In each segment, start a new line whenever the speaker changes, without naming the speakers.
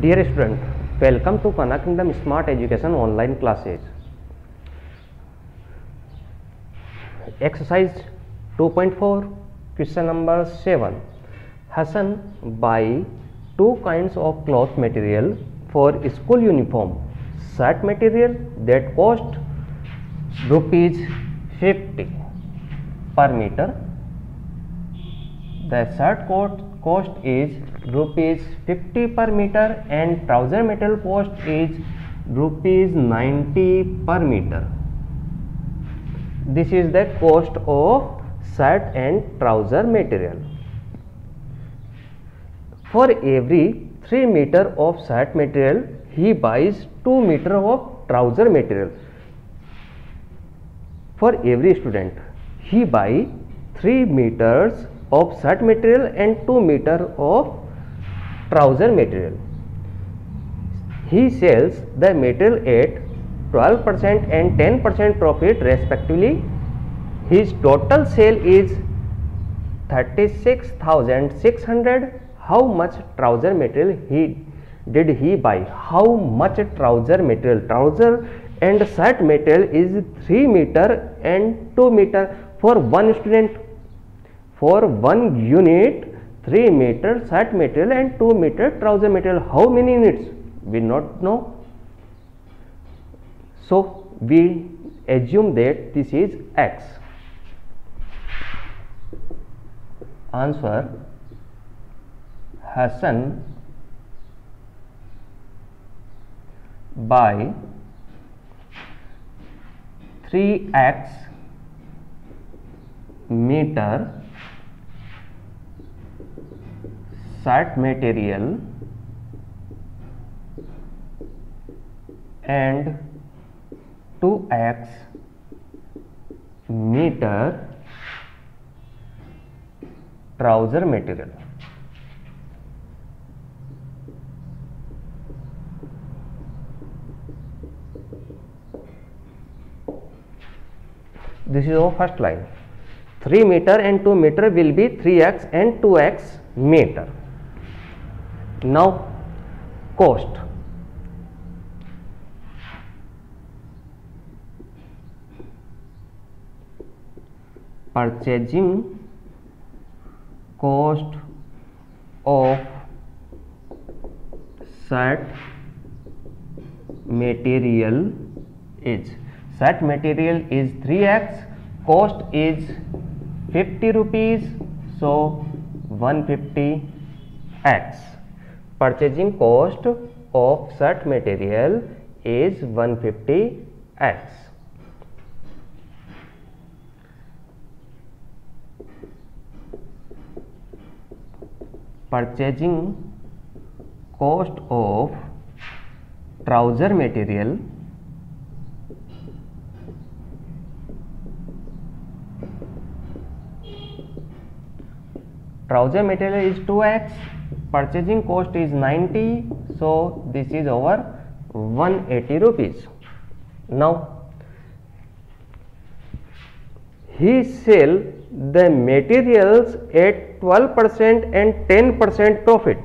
Dear student, welcome to Kana Kingdom Smart Education online classes. Exercise 2.4, question number 7. Hassan buy two kinds of cloth material for school uniform. Shirt material that cost rupees 50 per meter. The shirt cost is rupees 50 per meter and trouser material cost is rupees 90 per meter. This is the cost of shirt and trouser material. For every 3 meter of shirt material, he buys 2 meter of trouser material. For every student, he buy 3 meters of shirt material and 2 meter of trouser material. He sells the material at 12% and 10% profit respectively. His total sale is 36,600. How much trouser material did he buy? How much trouser material? Trouser and shirt material is 3 meter and 2 meter for one student. For one unit, 3 meter shirt material and 2 meter trouser material. How many units? We not know. So we assume that this is X. Answer: Hassan buy 3x meter shirt material and 2x meter trouser material. This is our first line. 3 meter and 2 meter will be 3x and 2x meter. Now cost. Purchasing cost of shirt material is 3x, cost is 50 rupees, so 150x. Purchasing cost of shirt material is 150x. Purchasing cost of trouser material is 2x, purchasing cost is 90, so this is over 180 rupees. Now he sell the materials at 12% and 10% profit.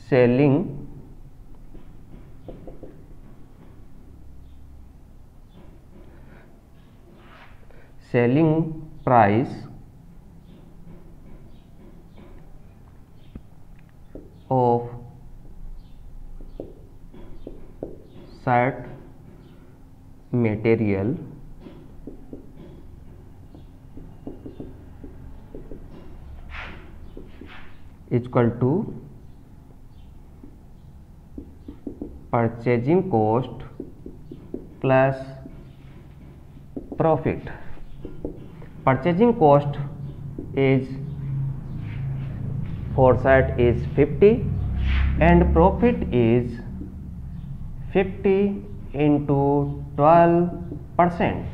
Selling price of shirt material is equal to purchasing cost plus profit. Purchasing cost is for shirt is 50 and profit is 50 into 12%.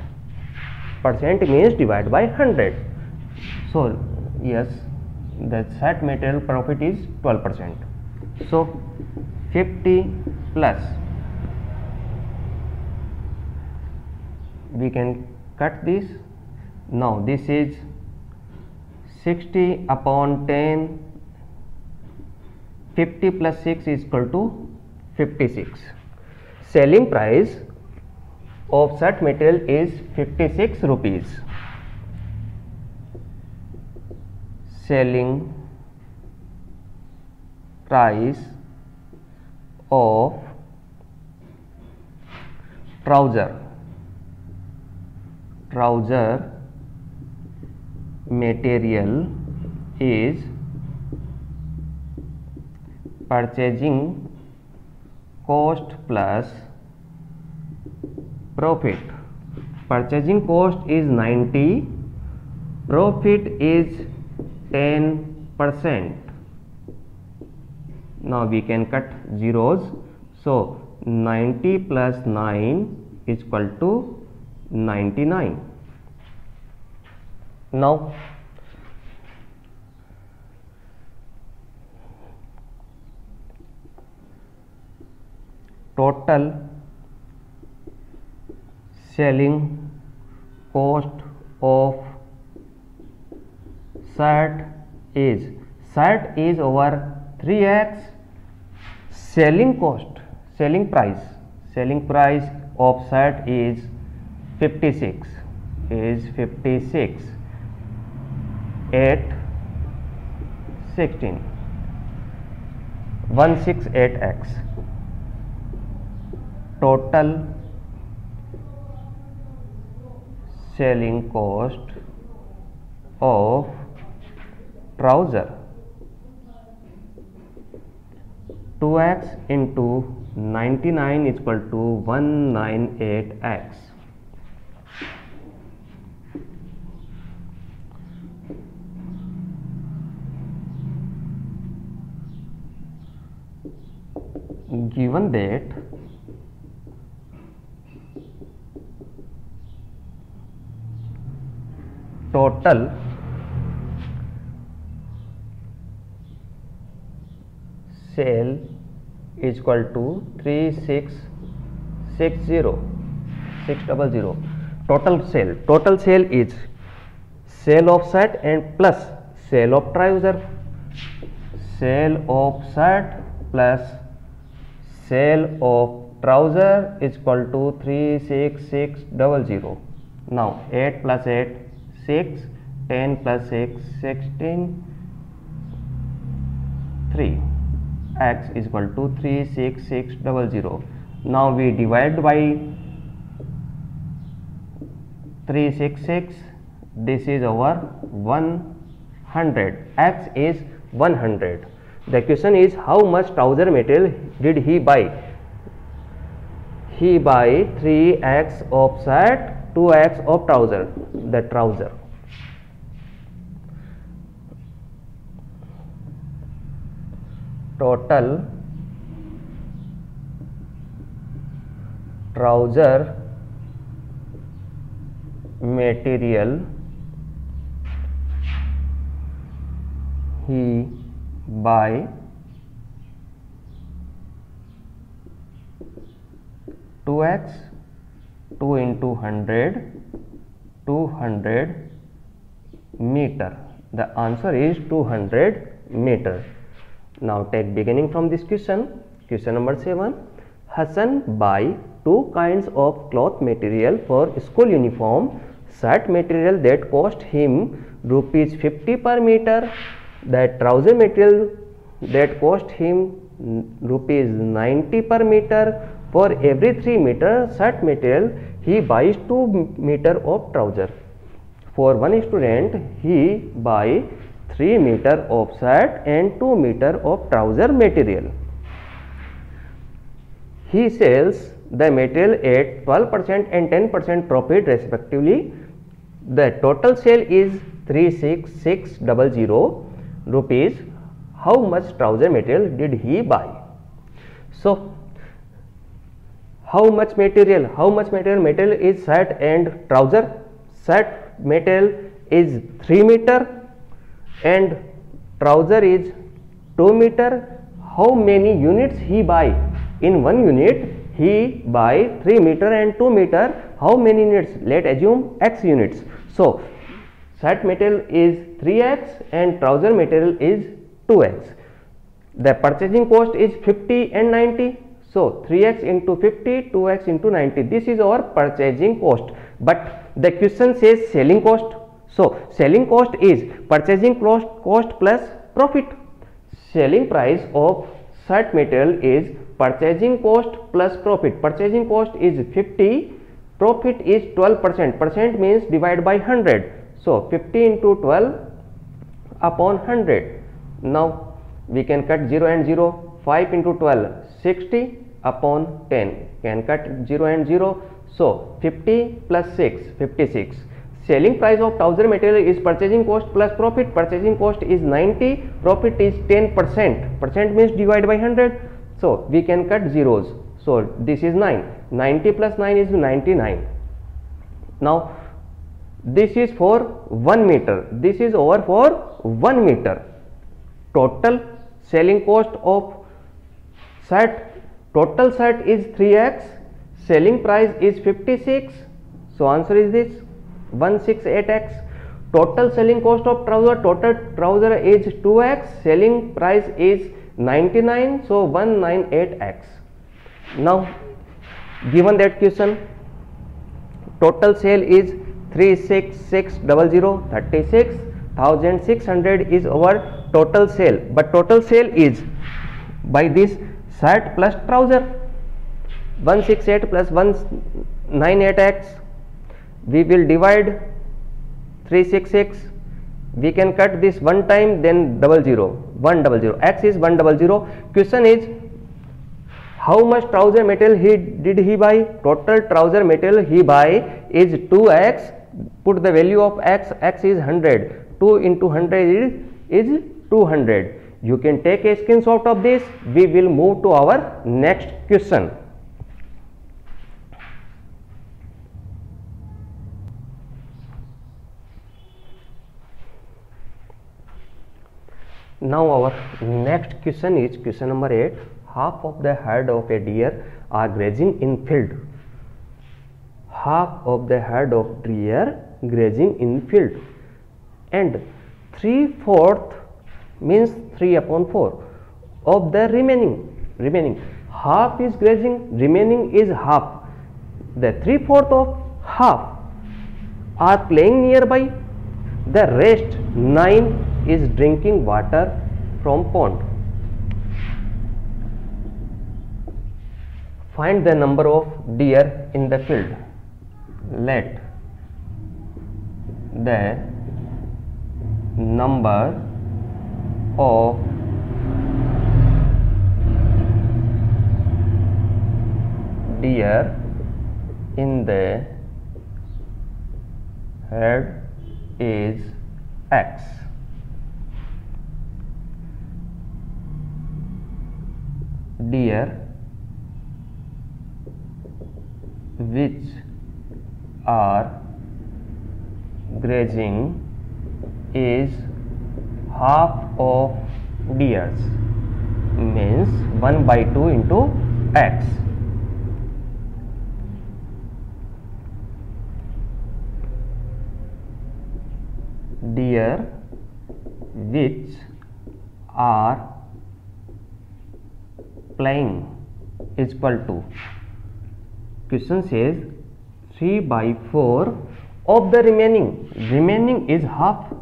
Percent means divide by 100. So yes, the shirt material profit is 12%. So 50 plus, we can cut this. Now this is 60 upon 10 50 plus 6 is equal to 56. Selling price of shirt material is 56 rupees. Selling price of trouser material is purchasing cost plus profit. Purchasing cost is 90, profit is 10%. Now we can cut zeros, so 90 plus 9 is equal to 99. Now total selling cost of shirt is over 3x selling price of shirt is 56 at 16 168x. Total selling cost of trouser 2x into 99 is equal to 198x. Given that total sale is equal to 3600. Total sale is sale of shirt and plus sale of trouser. Sale of shirt plus sale of trouser is equal to 36600. Now 8 plus 8 6, 10 plus 6 16, 3, x is equal to 36600. Now we divide by 366, this is over 100, x is 100. The question is, how much trouser material did he buy? He buy 3x of shirt, 2x of trouser. The trouser total trouser material he buy 2x, 2 into 100, 200 meter. The answer is 200 meter. Now take beginning from this question. Question number 7. Hassan buy two kinds of cloth material for school uniform. Shirt material that cost him rupees 50 per meter. That trouser material that cost him rupees 90 per meter. For every 3 meter shirt material, he buys 2 meter of trouser. For one student, he buy 3 meter of shirt and 2 meter of trouser material. He sells the material at 12% and 10% profit respectively. The total sale is 36600 rupees. How much trouser material did he buy? So how much material is shirt and trouser? Shirt material is 3 meter and trouser is 2 meter. How many units he buy? In 1 unit he buy 3 meter and 2 meter. How many units? Let assume x units. So shirt material is 3x and trouser material is 2x. The purchasing cost is 50 and 90. So 3x into 50, 2x into 90. This is our purchasing cost. But the question says selling cost. So selling cost is purchasing cost plus profit. Selling price of shirt material is purchasing cost plus profit. Purchasing cost is 50, profit is 12%. Percent means divide by 100. So 50 into 12 upon 100. Now we can cut 0 and 0. 5 into 12, 60 upon 10. Can cut 0 and 0. So 50 plus 6, 56. Selling price of trouser material is purchasing cost plus profit. Purchasing cost is 90, profit is 10%. Percent means divide by 100. So we can cut zeros. So this is 9. 90 plus 9 is 99. Now this is for 1 meter. This is over for 1 meter. Total selling cost of shirt, total shirt is 3x, selling price is 56. So answer is this 168x. Total selling cost of trouser, total trouser is 2x, selling price is 99. So 198x. Now given that question, total sale is 36600, 36,600 is our total sale. But total sale is by this shirt plus trouser. 168 plus 198x. We will divide 366. We can cut this one time, then 00, 100. X is 100. Question is how much trouser material did he buy? Total trouser material he buy is 2x. Put the value of x. X is 100. 2 into 100 is 200. You can take a screenshot of this. We will move to our next question. Now our next question is question number 8. Half of the head of a deer are grazing in field. Half of the head of deer grazing in field, and 3/4 means 3 upon 4 of the remaining. Half is grazing, remaining is half. The 3/4 of half are playing nearby. The rest 9 is drinking water from pond. Find the number of deer in the field. Let the number of deer in the herd is X. Deer which are grazing is half of deers, means 1/2 into X. Deer which are playing is equal to, question says 3/4 of the remaining is half.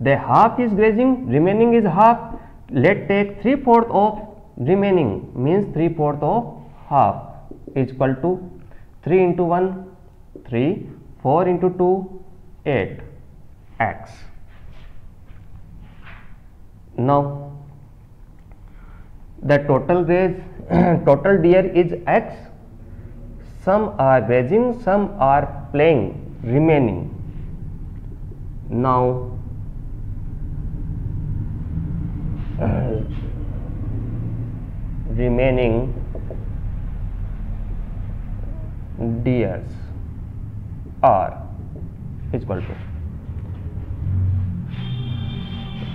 The half is grazing, remaining is half. Let's take 3/4 of remaining, means 3/4 of half is equal to 3 into 1 3, 4 into 2 8 X. Now the total deer is X. Some are grazing, some are playing, remaining. Now remaining deers are equal to,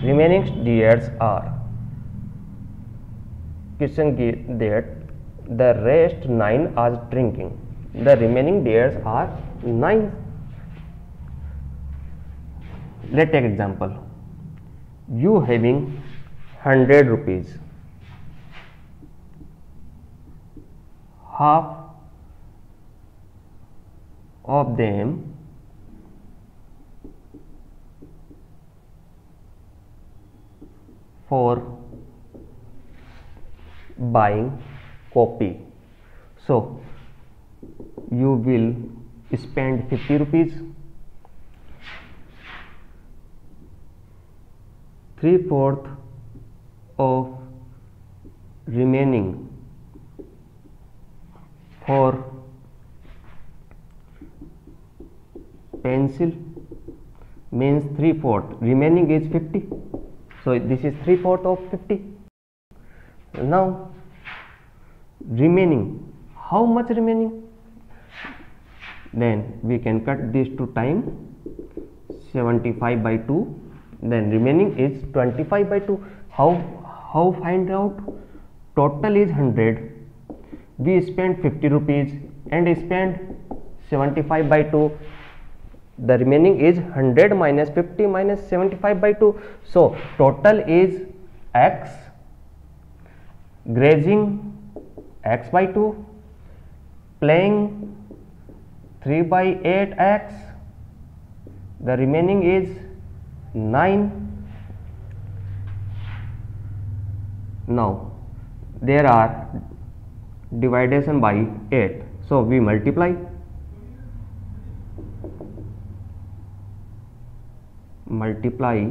remaining deers are, question that the rest 9 are drinking. The remaining deers are 9. Let's take example. You having 100 rupees. half of them for buying copy. So you will spend 50 rupees. 3/4 of remaining for pencil means 3/4. Remaining is 50. So this is 3/4 of 50. Now remaining, how much remaining? Then we can cut this to time, 75 by 2. Then remaining is 25 by 2. How find out? Total is 100. We spent 50 rupees and spent 75 by 2. The remaining is 100 minus 50 minus 75 by 2. So total is x, grazing x by 2, playing 3 by 8 x, the remaining is 9. Now there are dividation by 8, so we multiply. Multiply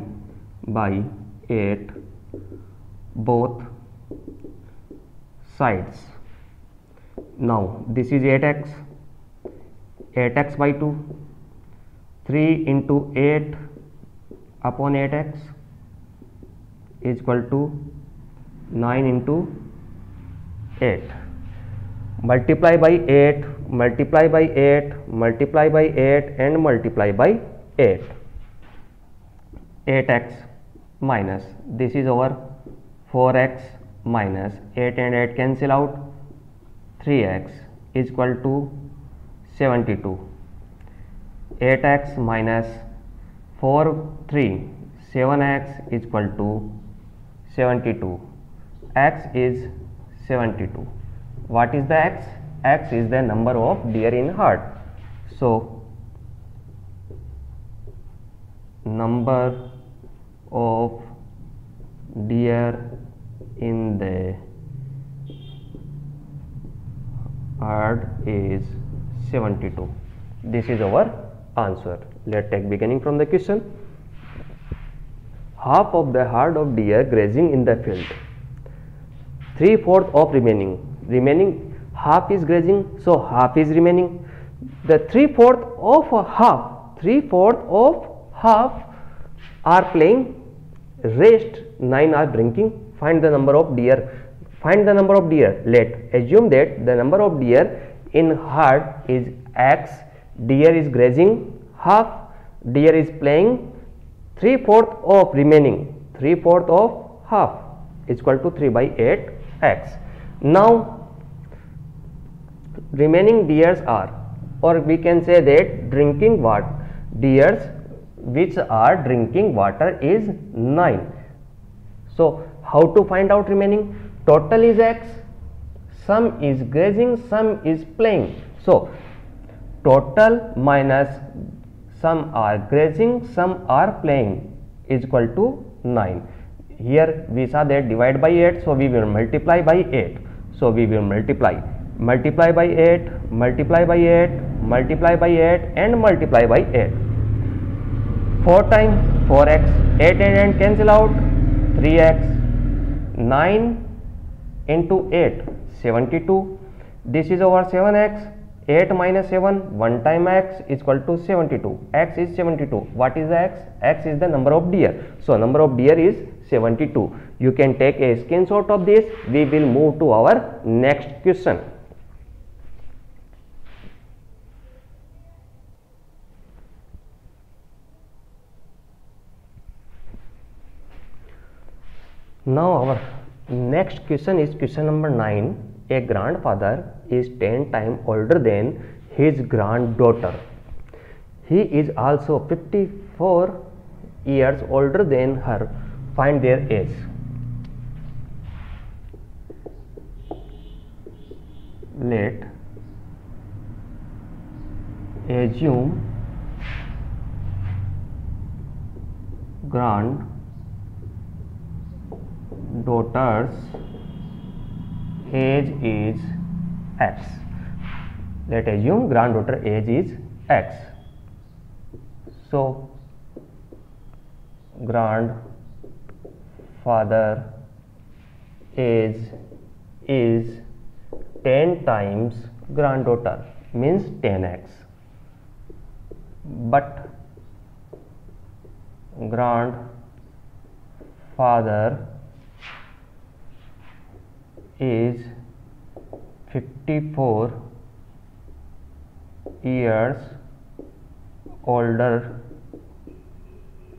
by 8 both sides. Now this is 8x, 8x by 2, 3 into 8 upon 8x is equal to 9 into 8. Multiply by 8, multiply by 8, multiply by 8 and multiply by 8. 8x minus, this is over 4x minus 8 and 8 cancel out, 3x is equal to 72. 8x minus 4, 3, 7x is equal to 72. X is 72. What is the x? X is the number of deer in herd. So number of deer in the herd is 72. This is our answer. Let's take beginning from the question. Half of the herd of deer grazing in the field. 3/4 of remaining. Remaining half is grazing, so half is remaining. The 3/4 of half. 3/4 of half are playing. Rest 9 are drinking. Find the number of deer. Find the number of deer. Let assume that the number of deer in herd is x. Deer is grazing half. Deer is playing. 3/4 of remaining. 3/4 of half is equal to 3 by 8 x. Now remaining deers are, or we can say that drinking water, deers which are drinking water is 9. So how to find out remaining? Total is x, some is grazing, some is playing. So total minus some are grazing, some are playing is equal to 9. Here we saw that divide by 8, so we will multiply by 8. So we will multiply by 8, multiply by 8, multiply by 8 and multiply by 8. 4 times 4x, 8 and 8 cancel out, 3x, 9 into 8, 72. This is over 7x, 8 minus 7, 1 time x is equal to 72. X is 72. What is the x? X is the number of deer. So number of deer is 72. You can take a screenshot of this. We will move to our next question. Now our next question is question number 9. A grandfather is 10 times older than his granddaughter. He is also 54 years older than her. Find their age. let assume granddaughter's age is X. Let assume granddaughter age is X. So grandfather age is 10 times granddaughter, means 10x. But grandfather is 54 years older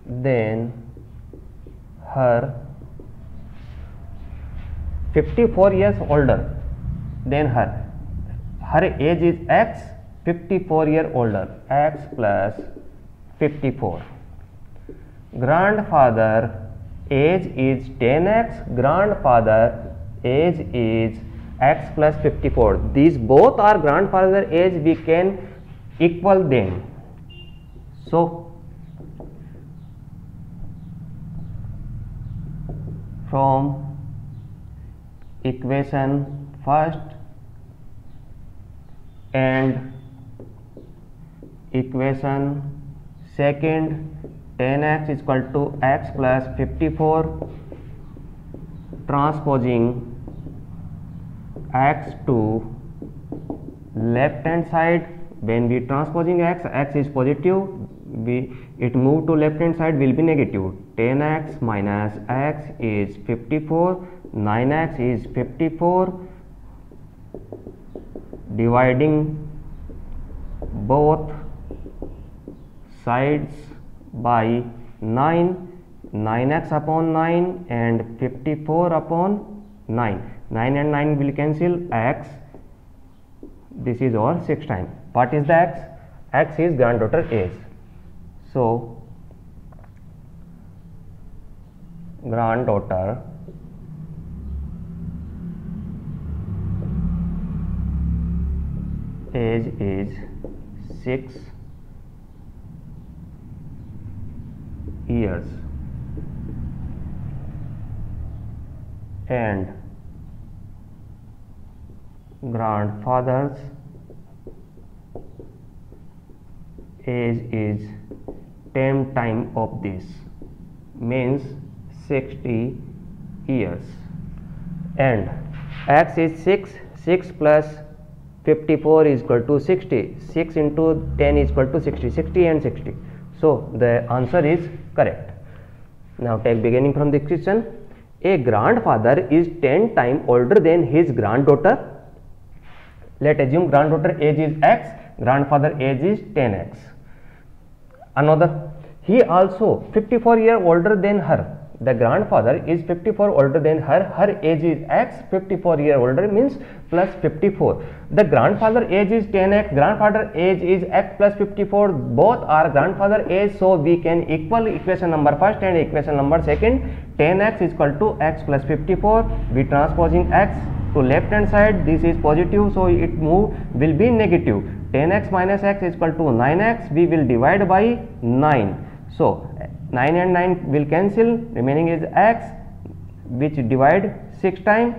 than her. 54 years older than her. Her age is X, 54 year older, X plus 54. Grandfather age is 10x, grandfather age is X plus 54. These both are grandfather age, we can equal them. So from equation first and equation second, 10x is equal to X plus 54, transposing X to left hand side. When we transposing X is positive, it move to left hand side will be negative. 10x minus X is 54, 9x is 54, dividing both sides by 9, 9x upon 9 and 54 upon 9. 9 and 9 will cancel, X, this is our 6 time. What is the X? X is granddaughter age. So granddaughter age is 6 years and grandfather's age is 10 time of this, means 60 years, and X is 6, 6 plus 54 is equal to 60, 6 into 10 is equal to 60, 60 and 60. So the answer is correct. Now take beginning from the question. A grandfather is 10 times older than his granddaughter. Let assume granddaughter age is X, grandfather age is 10x. Another, he also 54 year older than her. The grandfather is 54 older than her. Her age is X, 54 year older means plus 54. The grandfather age is 10x, grandfather age is X plus 54. Both are grandfather age, so we can equal equation number first and equation number second. 10x is equal to X plus 54. We transposing X to left hand side, this is positive, so it will be negative. 10x minus X is equal to 9x. We will divide by 9. So 9 and 9 will cancel, remaining is X, which divide 6 times.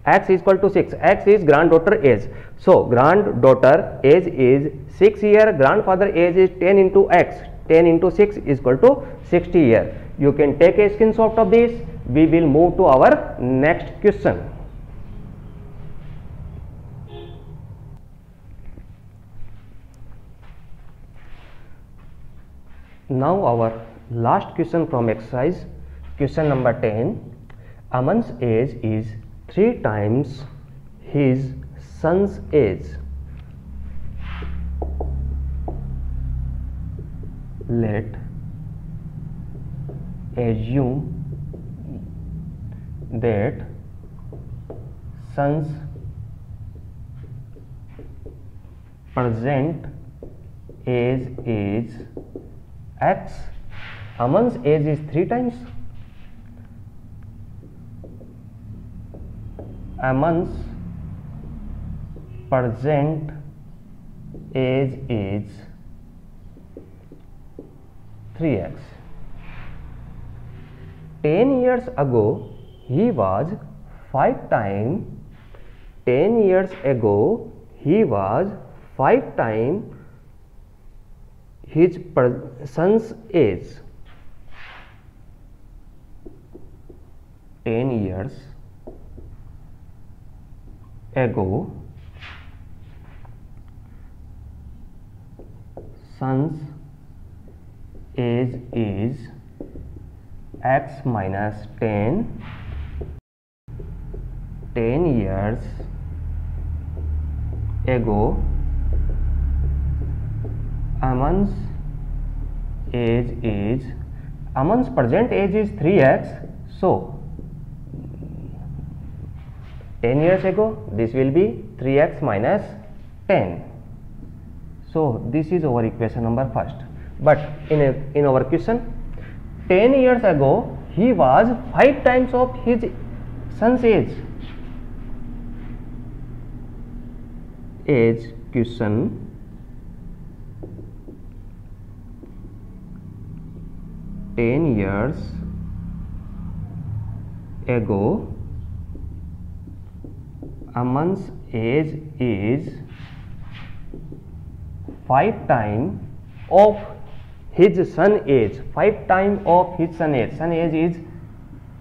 X is equal to 6. X is granddaughter age. So granddaughter age is 6 year, grandfather age is 10 into X. 10 into 6 is equal to 60 year. You can take a screenshot of this. We will move to our next question. Now our last question from exercise, question number 10. Aman's age is 3 times his son's age. Let assume that son's present age is X. Aman's age is 3 times. Aman's present age is 3x. 10 years ago he was 5 times. 10 years ago he was 5 times his son's age. 10 years ago son's age is x minus 10. 10 years ago Aman's age is, Aman's present age is 3x, so 10 years ago this will be 3x minus 10. So this is our equation number first. But in our question, 10 years ago he was 5 times of his son's age. Age question. 10 years ago Aman's age is 5 times of his son age. 5 times of his son age. Son age is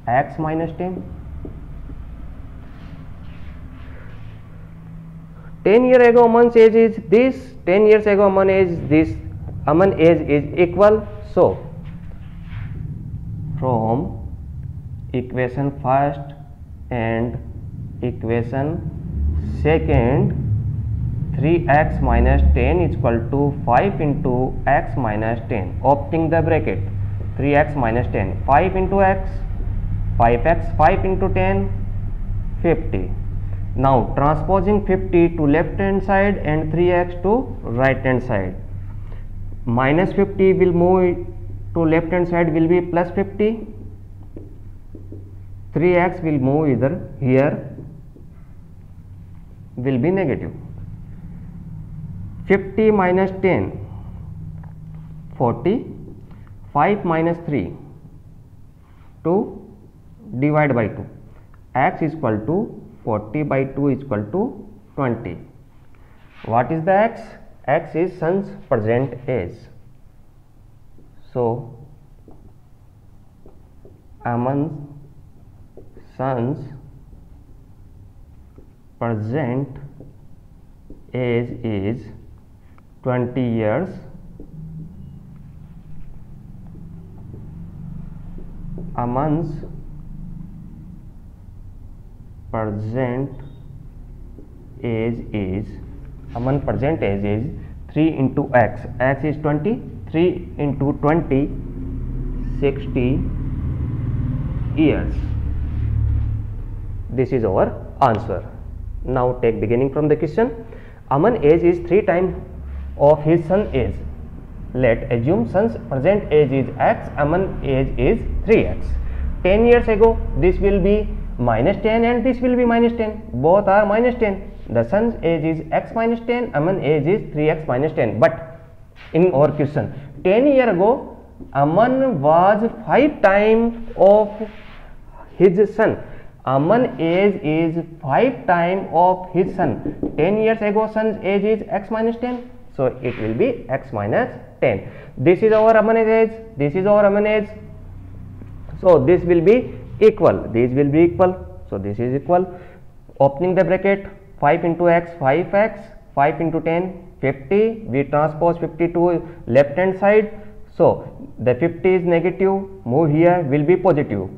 x minus 10. 10 years ago Aman's age is this. 10 years ago Aman's age is this. Aman's age is equal. So from equation first and equation second, 3x minus 10 is equal to 5 into x minus 10. Opening the bracket, 3x minus 10, 5 into x, 5x, 5 into 10, 50. Now transposing 50 to left hand side and 3x to right hand side. Minus 50 will move to left hand side, will be plus 50. 3x will move either here, will be negative. 50 minus 10, 40. 5 minus 3, 2, divide by 2. X is equal to 40 by 2 is equal to 20. What is the x? X is son's present age. So Aman's son's present age is 20 years. Aman's present age is, Aman's present age is 3 into x. X is 20. 3 into 20, 60 years. This is our answer. Now take beginning from the question. Aman's age is 3 times of his son's age. Let assume son's present age is x, Aman's age is 3x. 10 years ago this will be minus 10 and this will be minus 10. Both are minus 10. The son's age is x minus 10, Aman's age is 3x minus 10. But in our question, 10 years ago Aman was 5 times of his son. Aman's age is 5 times of his son. 10 years ago son's age is x minus 10. So it will be x minus 10. This is our Aman's age. This is our Aman's age. So this will be equal. These will be equal. So this is equal. Opening the bracket, 5 into x, 5x, 5 into 10, 50. We transpose 50 to left hand side. So the 50 is negative. Move here, will be positive.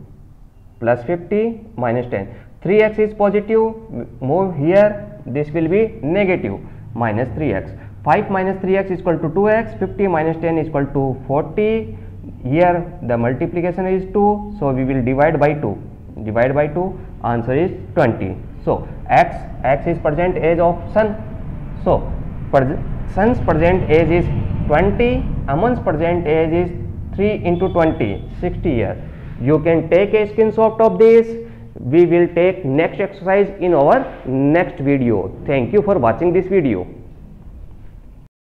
Plus 50 minus 10. 3x is positive. Move here. This will be negative. Minus 3x. 5 minus 3x is equal to 2x. 50 minus 10 is equal to 40. Here the multiplication is 2. So we will divide by 2. Divide by 2. Answer is 20. So x is present age of son. So son's present age is 20. Aman's present age is 3 into 20, 60 years. You can take a screenshot of this We will take next exercise in our next video. Thank you for watching this video.